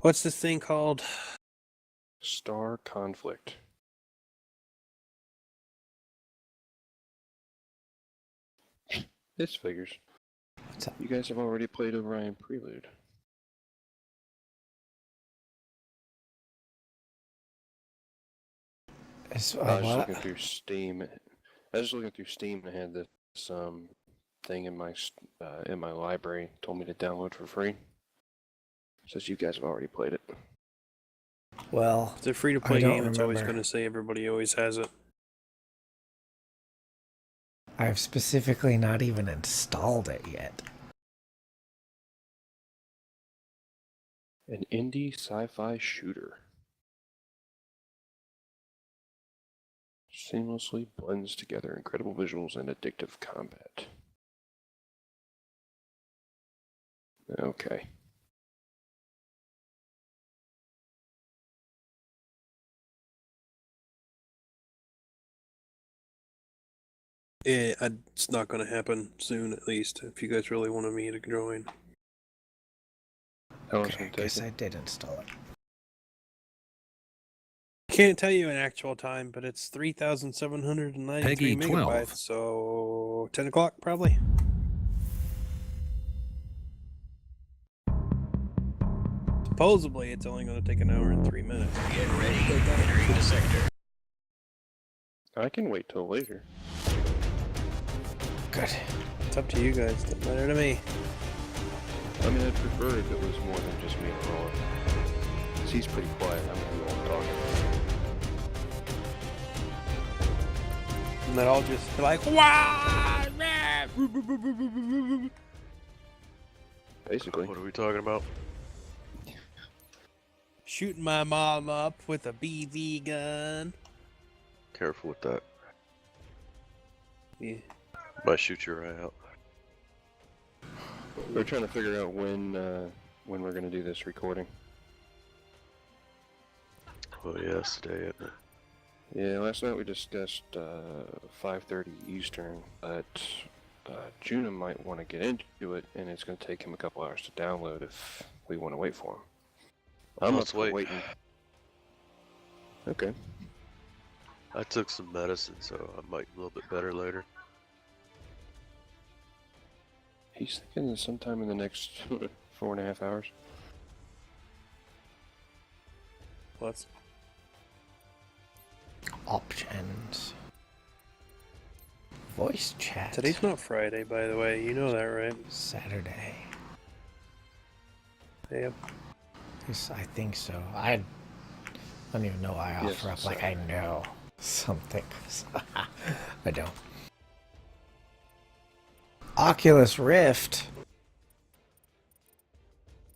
What's this thing called? Star Conflict. This figures. What's up? You guys have already played Orion Prelude. I was just looking through Steam. I was just looking through Steam and I had this thing in my library. Told me to download for free. Says you guys have already played it. Well, It's a free-to-play game. It's always going to say everybody always has it. I've specifically not even installed it yet. An indie sci-fi shooter. Seamlessly blends together incredible visuals and addictive combat. Okay. It's not going to happen soon, at least, if you guys really want me to join. How long Okay, I guess I did install it. Can't tell you an actual time, but it's 3,793 Peggy 12. megabytes, so 10 o'clock probably. Supposedly, it's only going to take an hour and 3 minutes. Get ready, entering the sector. I can wait till later. Good. It's up to you guys. Doesn't matter to me. I mean, I'd prefer if it was more than just me and Roland. Because he's pretty quiet. I'm gonna do all the talking. And then I'll just be like, "Wow!" Basically. What are we talking about? Shooting my mom up with a BB gun. Careful with that. Yeah. Might shoot your eye out. We're trying to figure out when we're gonna do this recording. Oh yeah, it's today, isn't it? Yeah, last night we discussed 5:30 Eastern, but Juna might want to get into it, and it's going to take him a couple hours to download if we want to wait for him. I'm Let's up for wait. waiting. Okay. I took some medicine, so I might be a little bit better later. He's thinking sometime in the next 4.5 hours. Let's. Options. Voice chat. Today's not Friday, by the way. You know that, right? Saturday. Yep. Yes, I think so. I don't even know why I Yes, offer up like I know something. I don't. Oculus Rift.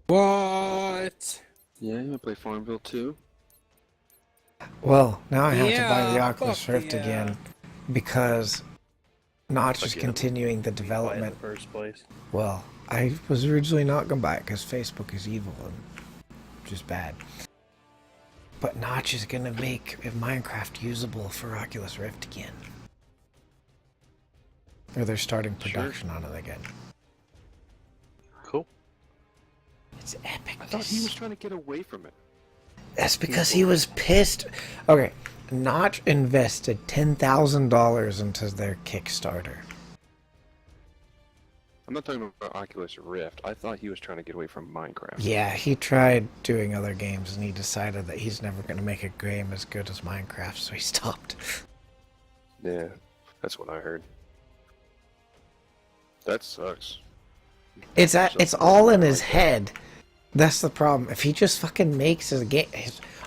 What? Yeah, you want to play Farmville 2? Well, now I have to buy the Yeah, Oculus fuck Rift yeah. again because Notch is Again. continuing the Why in the development. first place? Well, I was originally not going to buy it because Facebook is evil and just bad. But Notch is going to make Minecraft usable for Oculus Rift again. Or they're starting production on it again. Cool. It's epic. I thought he was trying to get away from it. That's because he was pissed. Okay, Notch invested $10,000 into their Kickstarter. I'm not talking about Oculus Rift. I thought he was trying to get away from Minecraft. Yeah, he tried doing other games and he decided that he's never going to make a game as good as Minecraft, so he stopped. Yeah, that's what I heard. That sucks. It's all in his head. That's the problem. If he just fucking makes his game,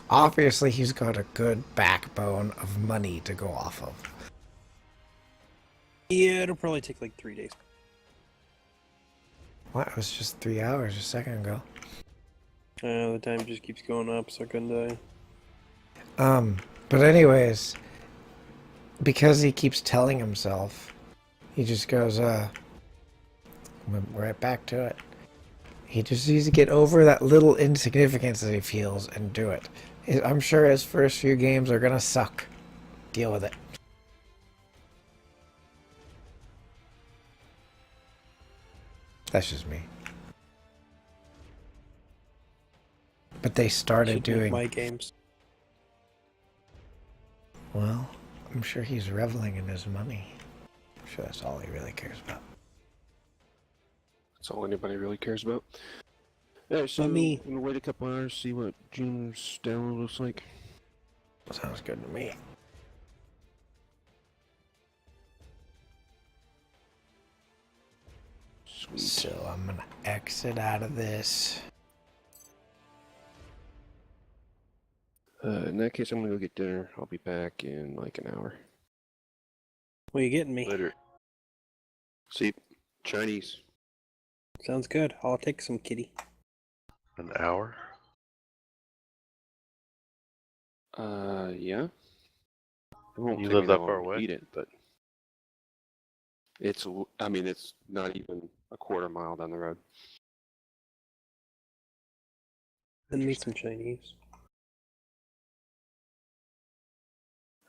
obviously he's got a good backbone of money to go off of. Yeah, it'll probably take like 3 days. What? It was just 3 hours a second ago. The time just keeps going up, so I couldn't die. But anyways, because he keeps telling himself, he just goes, went right back to it. He just needs to get over that little insignificance that he feels and do it. I'm sure his first few games are gonna suck. Deal with it. That's just me. But they started Should make doing. my games. Well, I'm sure he's reveling in his money. I'm sure that's all he really cares about. That's all anybody really cares about. Yeah, so me. I'm gonna wait a couple hours, see what June's download looks like. Sounds good to me. Sweet. So I'm gonna exit out of this. In that case, I'm gonna go get dinner. I'll be back in like an hour. What are you getting me? Later. See, Chinese. Sounds good. I'll take some, kitty. An hour? Yeah. It won't You take live me that long far to away? Eat it, but it's. I mean, it's not even a quarter mile down the road. Send me some Chinese.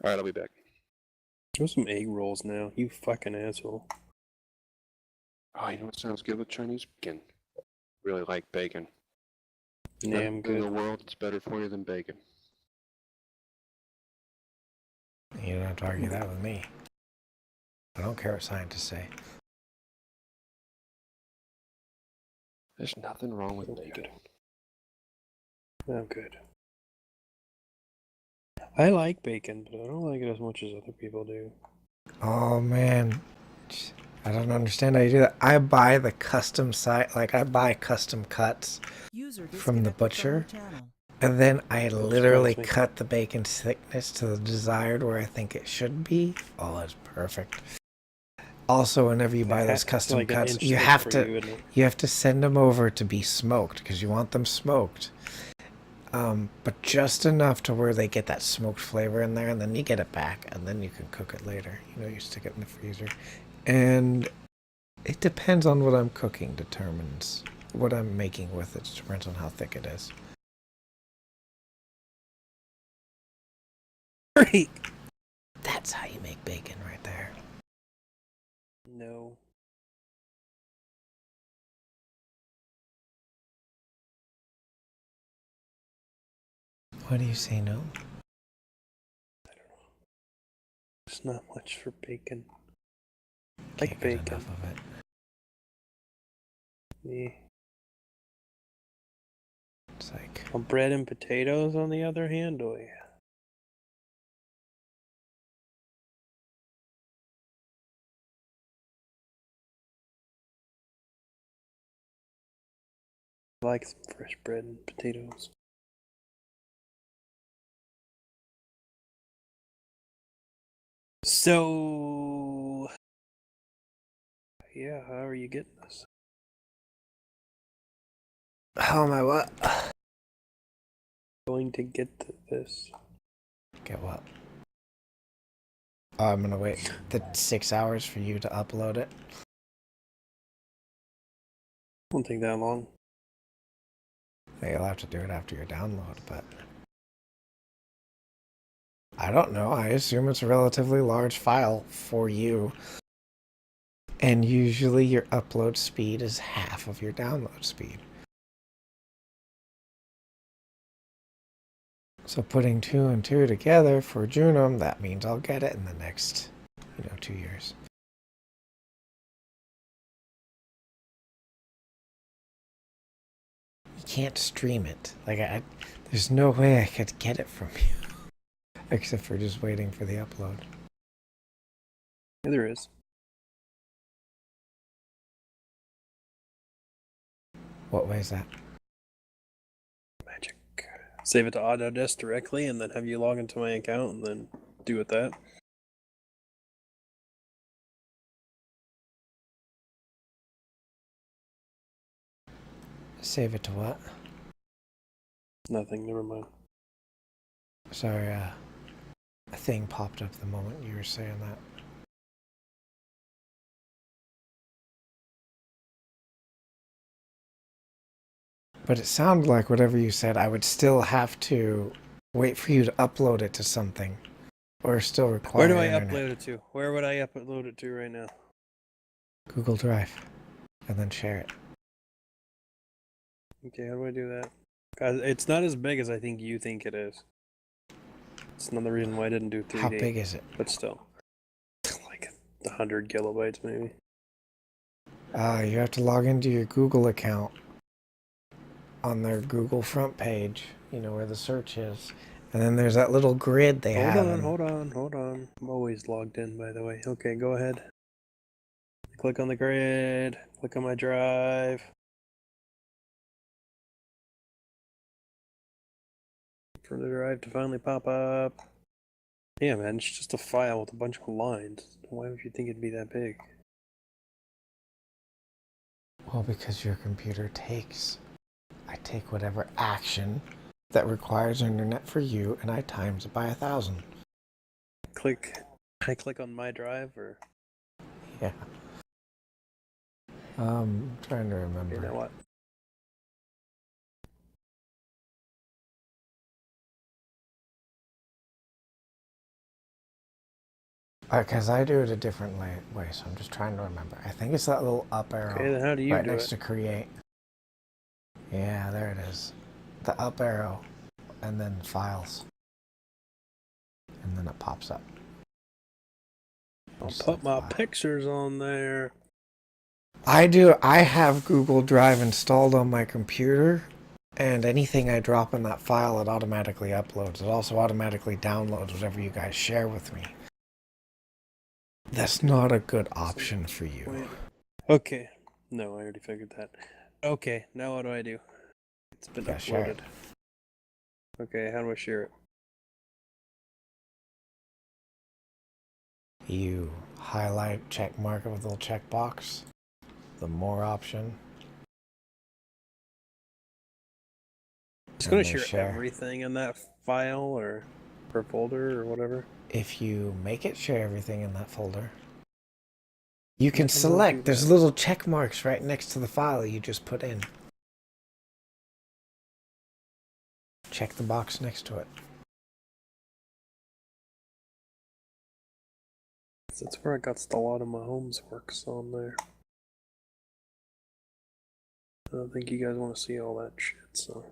All right, I'll be back. There's some egg rolls now. You fucking asshole. Oh, you know what sounds good with Chinese? Bacon. Really like bacon. Yeah, I'm In good. the world, it's better for you than bacon. You don't have to argue that with me. I don't care what scientists say. There's nothing wrong with bacon. I'm good. I like bacon, but I don't like it as much as other people do. Oh man, I don't understand how you do that. I buy the custom I buy custom cuts from the butcher, and then I literally surprise me. cut the bacon's thickness to the desired where I think it should be. Oh, it's perfect. Also, whenever you buy those It's custom like an cuts, inch you thick have for to you, isn't it? you have to send them over to be smoked because you want them smoked. But just enough to where they get that smoked flavor in there, and then you get it back, and then you can cook it later. You know, you stick it in the freezer. And it depends on what I'm cooking, determines what I'm making with it, depends on how thick it is. Great. That's how you make bacon right there. No. Why do you say no? It's not much for bacon. Can't Like get bacon. enough of it. Yeah. It's like, Well, bread and potatoes, on the other hand, oh yeah. I like some fresh bread and potatoes. So, yeah, how are you getting this? how am I what? Going to get this. Get what? Oh, I'm gonna wait the 6 hours for you to upload it. Won't take that long. I think you'll have to do it after your download, but I don't know. I assume it's a relatively large file for you. And usually your upload speed is half of your download speed. So putting 2 and 2 together for Junum, that means I'll get it in the next, 2 years. You can't stream it. There's no way I could get it from you. Except for just waiting for the upload. Yeah, there is. What way is that? Magic. Save it to Autodesk directly and then have you log into my account and then do with that. Save it to what? Nothing, never mind. Sorry, a thing popped up the moment you were saying that. But it sounded like whatever you said, I would still have to wait for you to upload it to something. Or still require Where do I internet. upload it to? Where would I upload it to right now? Google Drive. And then share it. Okay, how do I do that? It's not as big as I think you think it is. It's another reason why I didn't do 3D. How big is it? But still, like 100 kilobytes maybe. You have to log into your Google account on their Google front page, you know, where the search is. And then there's that little grid they have. Hold on. I'm always logged in, by the way. Okay, go ahead. Click on the grid. Click on my drive. For the drive to finally pop up. Yeah, man, it's just a file with a bunch of lines. Why would you think it'd be that big? Well, because your computer I take whatever action that requires internet for you, and I times it by 1,000. I click on my drive, or Yeah. Trying to remember. you know what? Because I do it a different way, so I'm just trying to remember. I think it's that little up arrow Okay, then how do you right do next it? to create. Yeah, there it is. The up arrow, and then files. And then it pops up. I'll Just put like my file. pictures on there. I have Google Drive installed on my computer, and anything I drop in that file, it automatically uploads. It also automatically downloads whatever you guys share with me. That's not a good option for you. Wait. Okay. No, I already figured that. Okay, now what do I do? It's been Yeah, share uploaded. it. Okay, how do I share it? You highlight, check mark it with a little checkbox. The more option. It's going and to then share everything in that file or per folder or whatever. If you make it share everything in that folder, you can How do I do select. There's that? little check marks right next to the file you just put in. Check the box next to it. That's where I got a lot of my home's works on there. I don't think you guys want to see all that shit, so.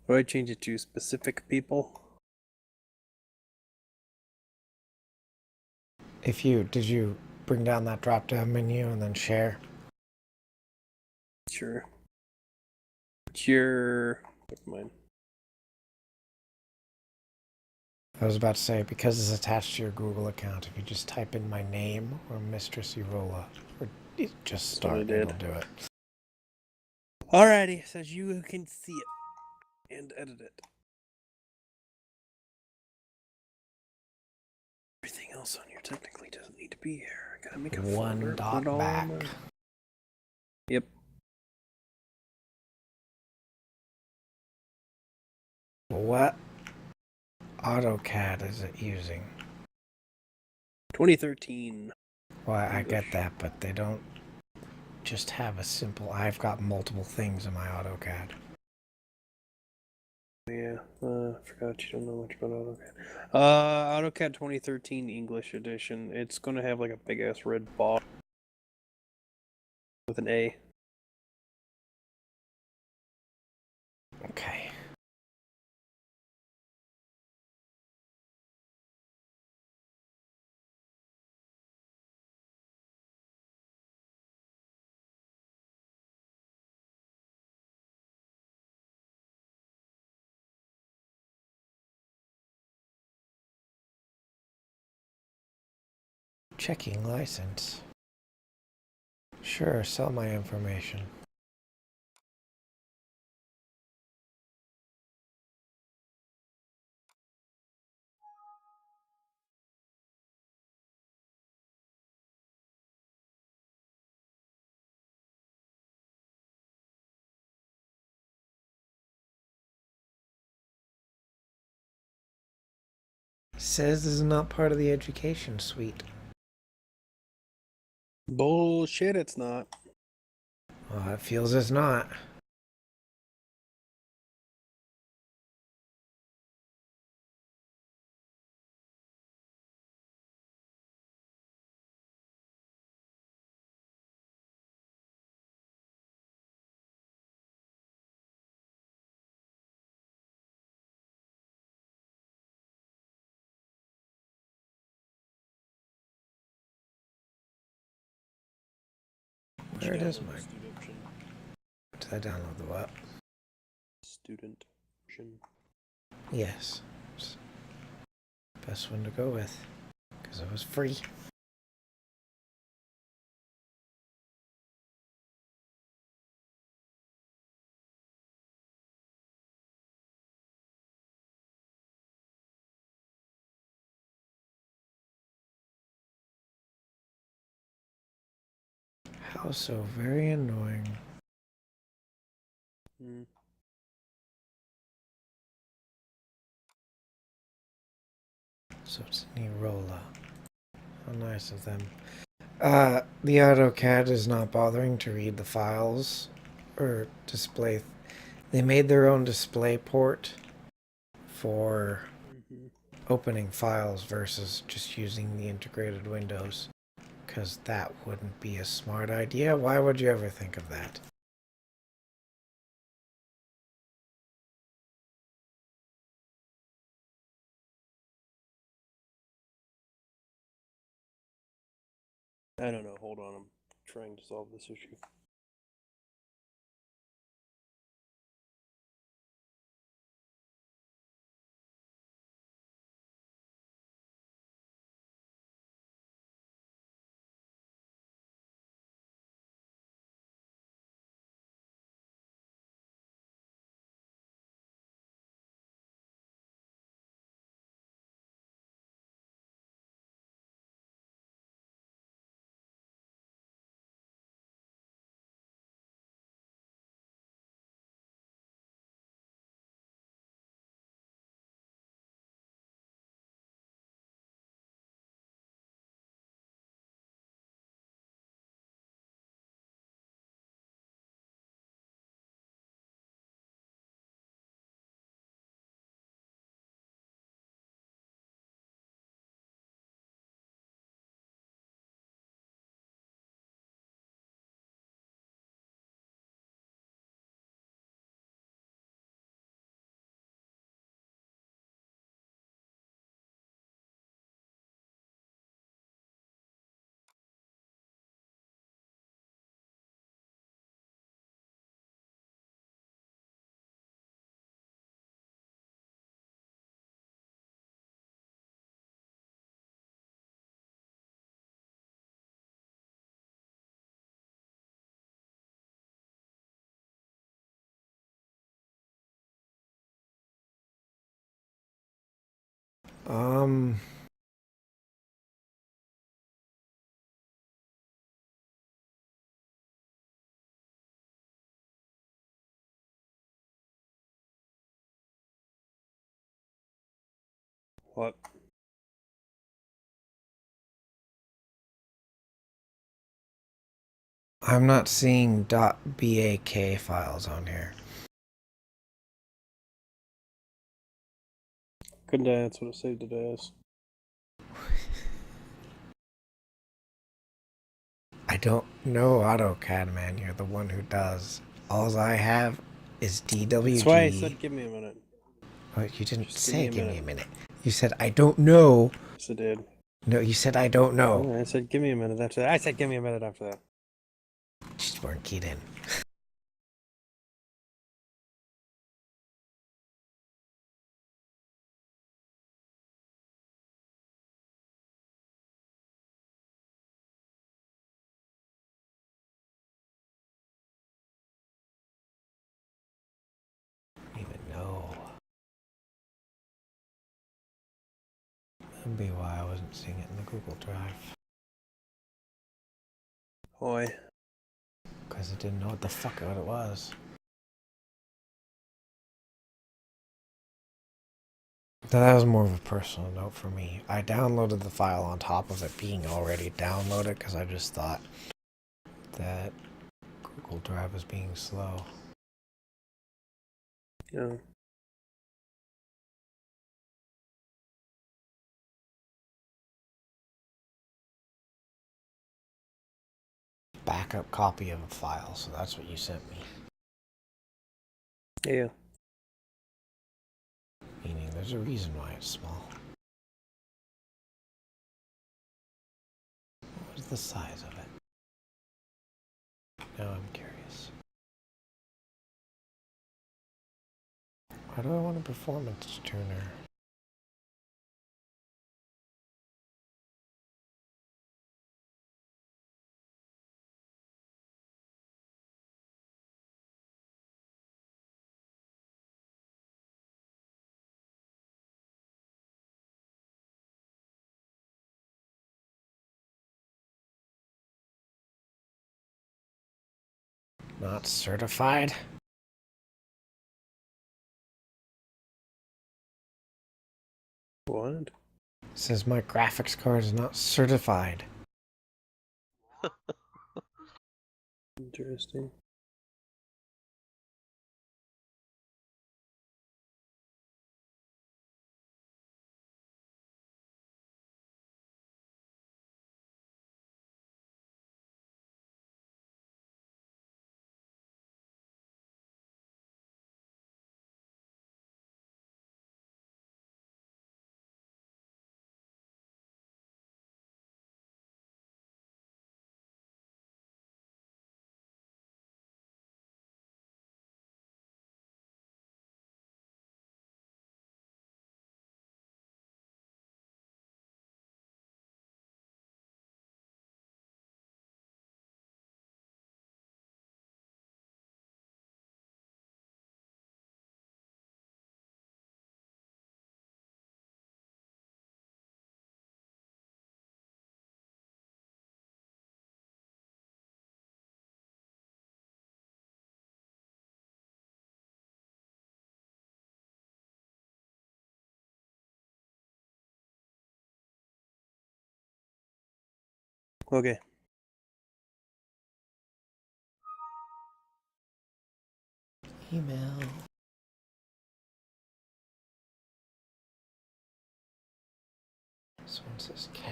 Do I change it to specific people? Did you bring down that drop down menu and then share? Sure. Never mind. I was about to say, because it's attached to your Google account, if you just type in my name or Mistress Erola, or just start, it'll do it. Alrighty, says you can see it and edit it. Everything else on here technically doesn't need to be here. I gotta make a One folder, dot put it all back. in there. Yep. What AutoCAD is it using? 2013. Well, I English. get that, but they don't just have a simple. I've got multiple things in my AutoCAD. Yeah, I forgot you don't know much about AutoCAD. AutoCAD 2013 English edition. It's gonna have like a big ass red box with an A. Okay. Checking license. Sure, sell my information. Says this is not part of the education suite. Bullshit, it's not. Well, it feels it's not. you Where it is download the mine. student version? Did I download the what? Student version. Yes. It's best one to go with. Because it was free. How so very annoying. Mm. So it's Nirola. How nice of them. The AutoCAD is not bothering to read the files or display. They made their own display port for Mm-hmm. opening files versus just using the integrated windows. Because that wouldn't be a smart idea. Why would you ever think of that? I don't know. Hold on. I'm trying to solve this issue. Um, What? I'm not seeing .bak files on here. Couldn't I? That's what it saved it as. I don't know AutoCAD, man. You're the one who does. All I have is DWG. That's why I said give me a minute. Oh, you didn't Just say give me a minute. You said I don't know. Yes, I did. No, you said I don't know. Yeah, I said give me a minute after that. I said give me a minute after that. Just weren't keyed in. I don't even know. That'd be why I wasn't seeing it in the Google Drive. Oi. Because I didn't know what the fuck it was. That was more of a personal note for me. I downloaded the file on top of it being already downloaded because I just thought that Google Drive was being slow. Yeah. Backup copy of a file, so that's what you sent me. Yeah. Meaning there's a reason why it's small. What was the size of it? Now I'm curious. Why do I want a performance tuner? Not certified? What? Says my graphics card is not certified. Interesting. Okay. Email. This one says CAD.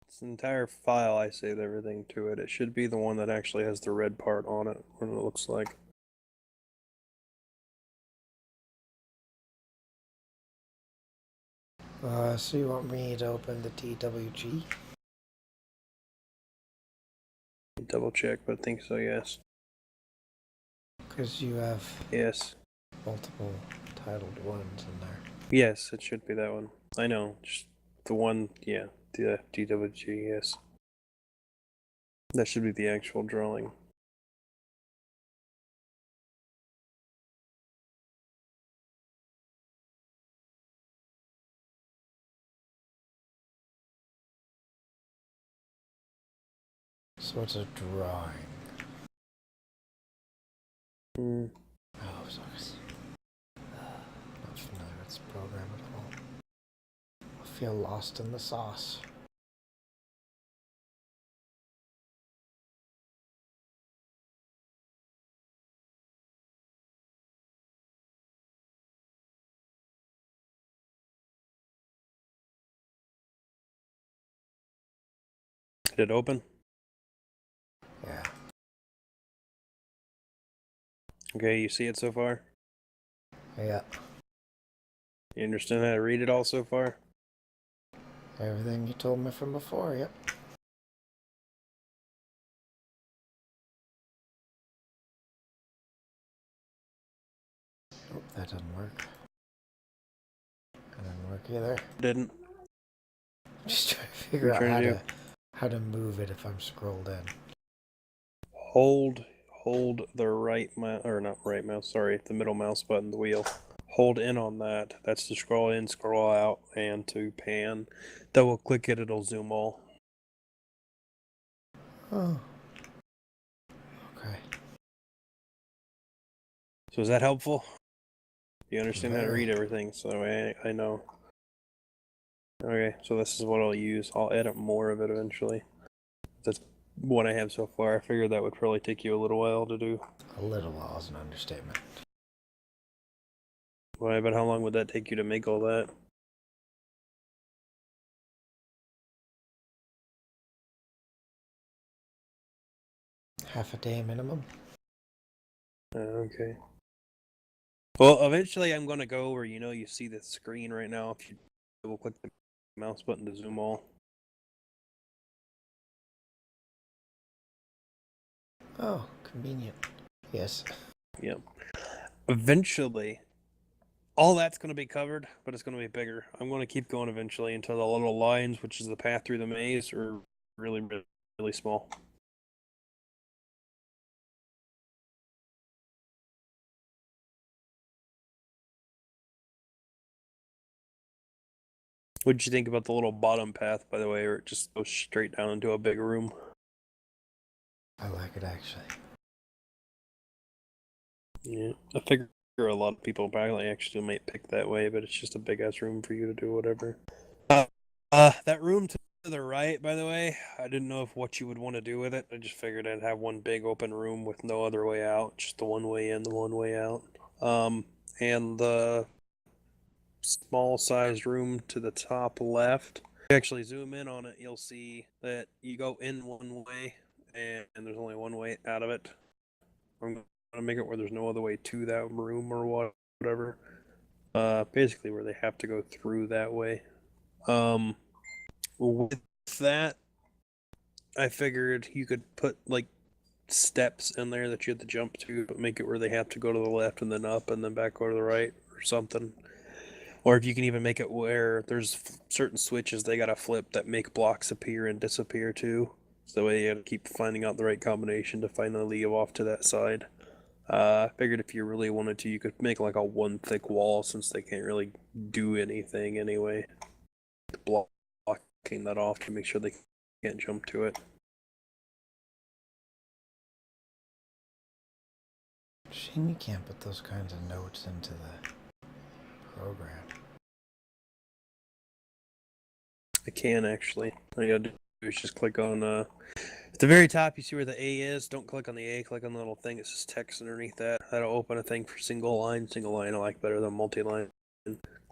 It's an entire file. I saved everything to it. It should be the one that actually has the red part on it. What it looks like. So you want me to open the DWG? Double check, but I think so. Yes. Because you have Yes. multiple titled ones in there. Yes, it should be that one. I know. Just the one. Yeah. The DWG. Yes. That should be the actual drawing. So it's a drawing. Hmm. Oh, sorry. Not familiar with this program at all. I feel lost in the sauce. Did it open? Yeah. Okay, you see it so far? Yeah. You understand how to read it all so far? Everything you told me from before, yep. Oh, that doesn't work. That didn't work either. Didn't. I'm just trying to figure What out are you trying to how to move it if I'm scrolled in. Hold the right mouse, or not right mouse, sorry, the middle mouse button, the wheel. Hold in on that. That's to scroll in, scroll out, and to pan. Double click it, it'll zoom all. Oh. Okay. So is that helpful? You understand how to Very. read everything, so I know. Okay, so this is what I'll use. I'll edit more of it eventually. That's what I have so far. I figured that would probably take you a little while to do. A little while is an understatement. Why, but how long would that take you to make all that? Half a day minimum. Okay. Well, eventually I'm going to go where, you see the screen right now. If you double click the mouse button to zoom all. Oh, convenient. Yes. Yep. Eventually, all that's going to be covered, but it's going to be bigger. I'm going to keep going eventually until the little lines, which is the path through the maze, are really, really, really small. What did you think about the little bottom path, by the way, or it just goes straight down into a big room? I like it actually. Yeah, I figure a lot of people probably actually might pick that way, but it's just a big ass room for you to do whatever. That room to the right, by the way, I didn't know if what you would want to do with it. I just figured I'd have one big open room with no other way out, just the one way in, the one way out. And the small sized room to the top left. If you actually zoom in on it, you'll see that you go in one way and there's only one way out of it. I'm gonna make it where there's no other way to that room or whatever. Basically where they have to go through that way. With that, I figured you could put like steps in there that you have to jump to, but make it where they have to go to the left and then up and then back go to the right or something. Or if you can even make it where there's certain switches they gotta flip that make blocks appear and disappear too. So that way you gotta keep finding out the right combination to finally leave off to that side. I figured if you really wanted to, you could make like a one thick wall since they can't really do anything anyway. Blocking that off to make sure they can't jump to it. Shame you can't put those kinds of notes into the program. I can actually. All you gotta do is just click on at the very top you see where the A is. Don't click on the A, click on the little thing that says text underneath that. That'll open a thing for single line. Single line I like better than multi-line.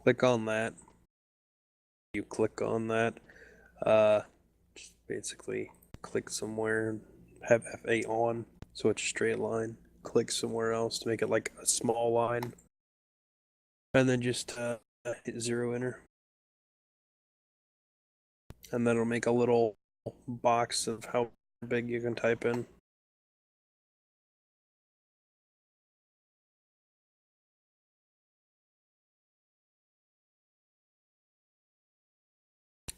Click on that. You click on that. Just basically click somewhere, have F8 on, so it's a straight line. Click somewhere else to make it like a small line. And then just hit 0 enter. And that'll make a little box of how big you can type in.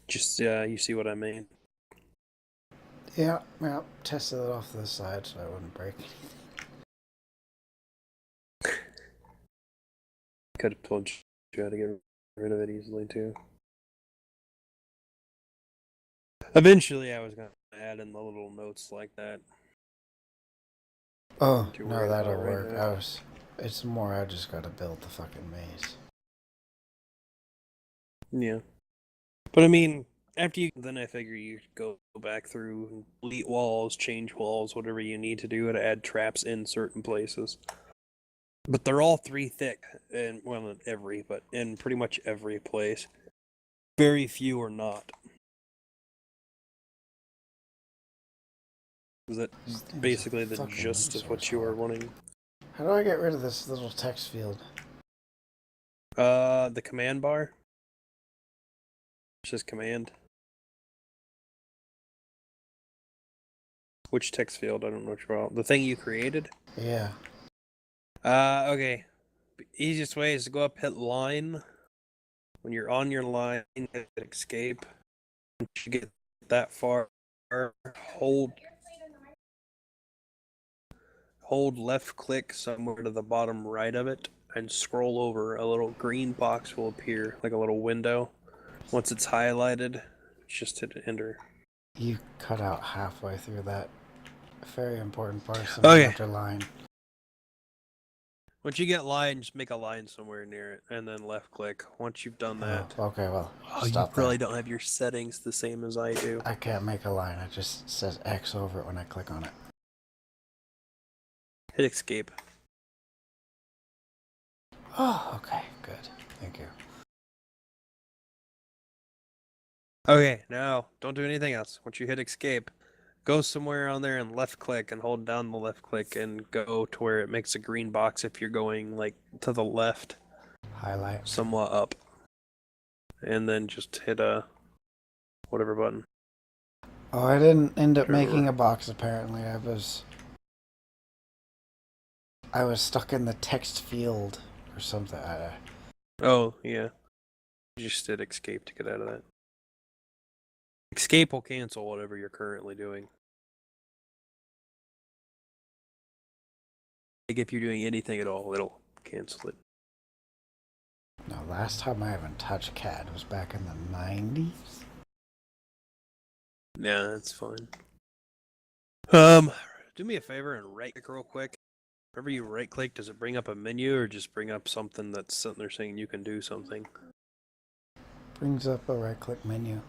Just you see what I mean. Yeah, tested it off to the side so I wouldn't break anything. Could have told you how to get rid of it easily too. Eventually, I was gonna add in the little notes like that. Oh, Too no, worried that'll about right work. now. It's more I just gotta build the fucking maze. Yeah, but I mean, after you, then I figure you go back through and delete walls, change walls, whatever you need to do to add traps in certain places. But they're all 3 thick, and well, not every, but in pretty much every place. Very few are not. Is that This thing's a basically the fucking gist of what resource you are hog. wanting? How do I get rid of this little text field? The command bar. It says command. Which text field? I don't know what you're about. The thing you created? Yeah. Okay. The easiest way is to go up, hit line. When you're on your line, hit escape. Once you get that far, hold left click somewhere to the bottom right of it and scroll over. A little green box will appear, like a little window. Once it's highlighted, just hit enter. You cut out halfway through that very important part of Okay. after line. Once you get line, just make a line somewhere near it, and then left click. Once you've done that, Oh, okay, well, you stop probably there. don't have your settings the same as I do. I can't make a line. It just says X over it when I click on it. Hit escape. Oh, okay, good. Thank you. Okay, now don't do anything else. Once you hit escape, go somewhere on there and left click and hold down the left click and go to where it makes a green box if you're going like to the left, Highlight. somewhat up. And then just hit whatever button. Oh, I didn't end up Sure. making a box apparently. I was I was stuck in the text field or something. Oh, yeah. You just did escape to get out of that. Escape will cancel whatever you're currently doing. Like if you're doing anything at all, it'll cancel it. No, last time I even touched CAD was back in the 90s. Nah, that's fine. Do me a favor and right click real quick. Whenever you right click, does it bring up a menu or just bring up something that's sitting there saying you can do something? Brings up a right click menu.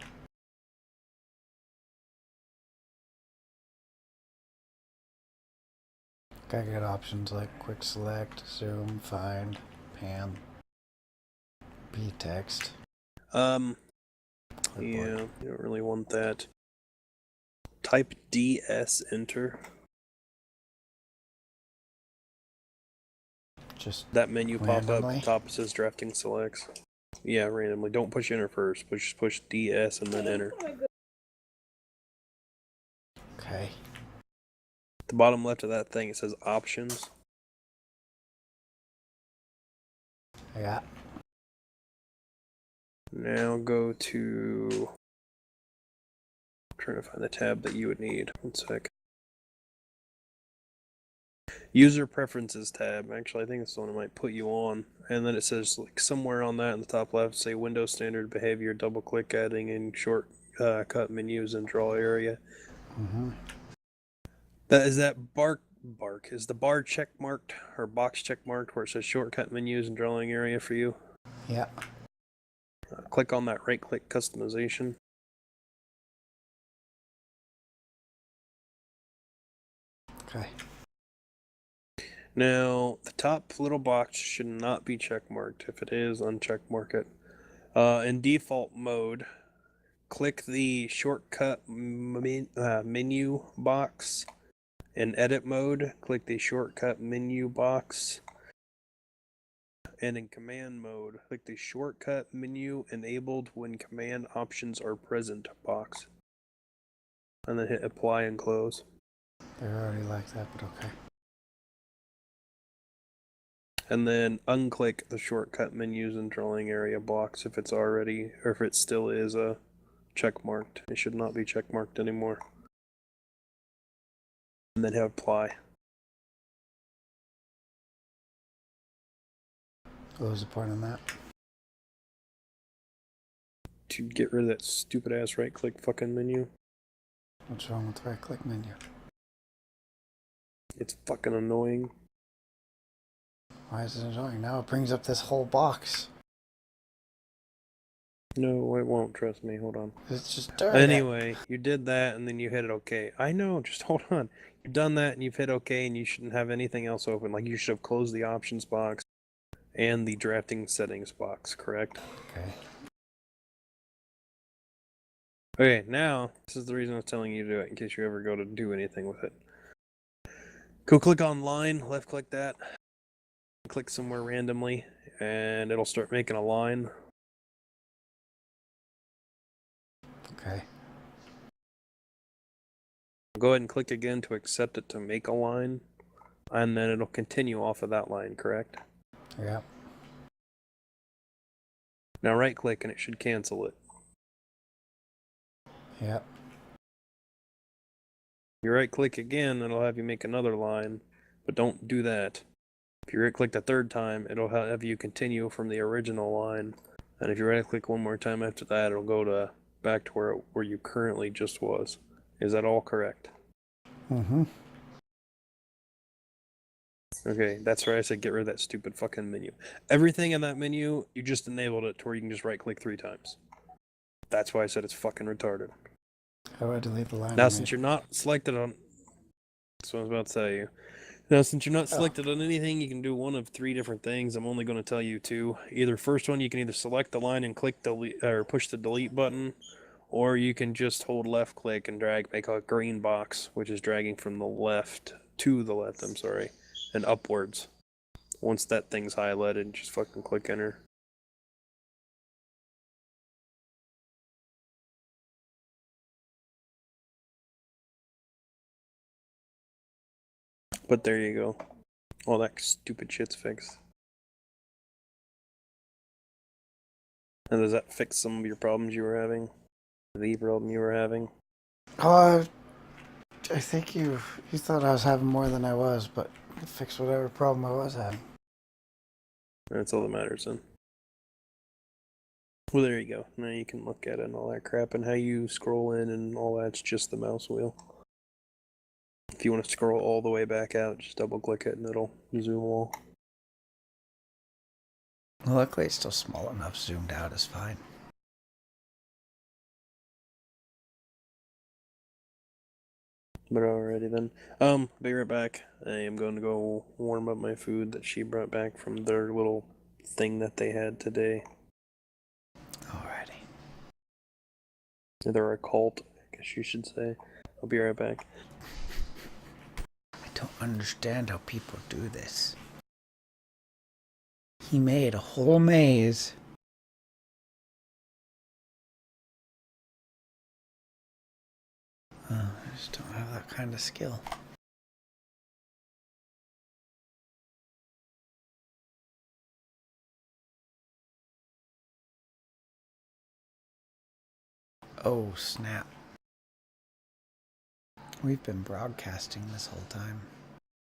Gotta get options like quick select, zoom, find, pan, B text. Yeah, Clipboard. you don't really want that. Type DS enter. Just That menu pop up randomly? at the top, it says drafting selects. Yeah, randomly. Don't push enter first. Just push DS and then enter. Okay. At the bottom left of that thing, it says options. Yeah. Now go to... I'm trying to find the tab that you would need. One sec. User preferences tab. Actually, I think it's the one that might put you on. And then it says like somewhere on that in the top left, say Windows standard behavior. Double click adding in short cut menus and draw area. Mm-hmm. Is the bar check marked or box check marked where it says shortcut menus and drawing area for you? Yeah. Click on that right click customization. Okay. Now, the top little box should not be check marked. If it is, uncheck mark it. In default mode, click the shortcut menu box. In edit mode, click the shortcut menu box. And in command mode, click the shortcut menu enabled when command options are present box. And then hit apply and close. They're already like that, but okay. And then unclick the shortcut menus and drawing area box if it's already, or if it still is check marked. It should not be check marked anymore. And then hit apply. What was the point on that? To get rid of that stupid ass right click fucking menu. What's wrong with the right click menu? It's fucking annoying. Why is it annoying? Now it brings up this whole box. No, it won't, trust me. Hold on. It's just dirt. Anyway, you did that and then you hit it okay. I know, just hold on. You've done that and you've hit okay and you shouldn't have anything else open. Like you should have closed the options box and the drafting settings box, correct? Okay. Okay, now, this is the reason I was telling you to do it in case you ever go to do anything with it. Go click on line, left click that, click somewhere randomly, and it'll start making a line. Okay. Go ahead and click again to accept it to make a line, and then it'll continue off of that line, correct? Yeah. Now right click and it should cancel it. Yeah. You right click again, it'll have you make another line, but don't do that. If you right click the third time, it'll have you continue from the original line, and if you right click one more time after that, it'll go to back to where you currently just was. Is that all correct? Mm-hmm. Okay, that's where I said get rid of that stupid fucking menu. Everything in that menu, you just enabled it to where you can just right click 3 times. That's why I said it's fucking retarded. How do I delete the line? Now, since you're not selected on... That's what I was about to tell you. Now, since you're not selected on anything, you can do one of 3 different things. I'm only going to tell you 2. Either first one, you can either select the line and click delete, or push the delete button, or you can just hold left click and drag, make a green box, which is dragging from the left to the left, I'm sorry, and upwards. Once that thing's highlighted, just fucking click enter. But there you go. All that stupid shit's fixed. And does that fix some of your problems you were having? The problem you were having? Oh, I think you thought I was having more than I was, but it fixed whatever problem I was having. That's all that matters then. Well, there you go. Now you can look at it and all that crap, and how you scroll in and all that's just the mouse wheel. If you want to scroll all the way back out, just double click it and it'll zoom all. Well, luckily it's still small enough. Zoomed out is fine. But alrighty then. Be right back. I am going to go warm up my food that she brought back from their little thing that they had today. Alrighty. They're a cult, I guess you should say. I'll be right back. I don't understand how people do this. He made a whole maze. I just don't have that kind of skill. Oh, snap. We've been broadcasting this whole time.